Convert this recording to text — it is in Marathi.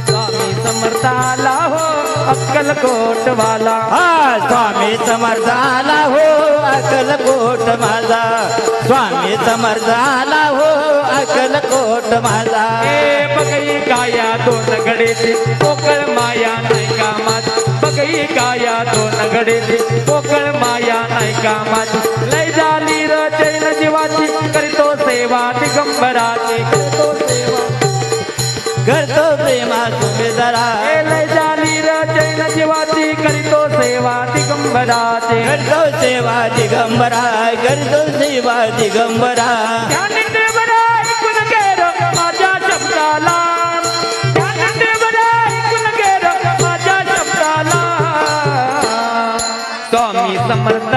स्वामी समर्थ आला हो अक्कलकोट वाला। स्वामी समर्थ आला हो अक्कलकोट माझा, स्वामी समर्थ आला हो अक्कलकोट माझा। बघई काया दोन गडेची पोकळ माया नाही कामात, बघई काया दोन गडेची पोकळ माया नाही कामात। लय झाली र जैन जीवाची करीतो सेवा दिगंबराची, करतो सेवा करतो प्रेमा सुमेधरा। लय झाली र जैन जीवाची करीतो सेवा दिगंबराची, करतो सेवा दिगंबरा, करतो सेवा दिगंबरा। ज्ञानदेवरा ऐकून घे र माझ्या शब्दाला, ज्ञानदेवरा ऐकून घे र माझ्या शब्दाला। स्वामी समर्थ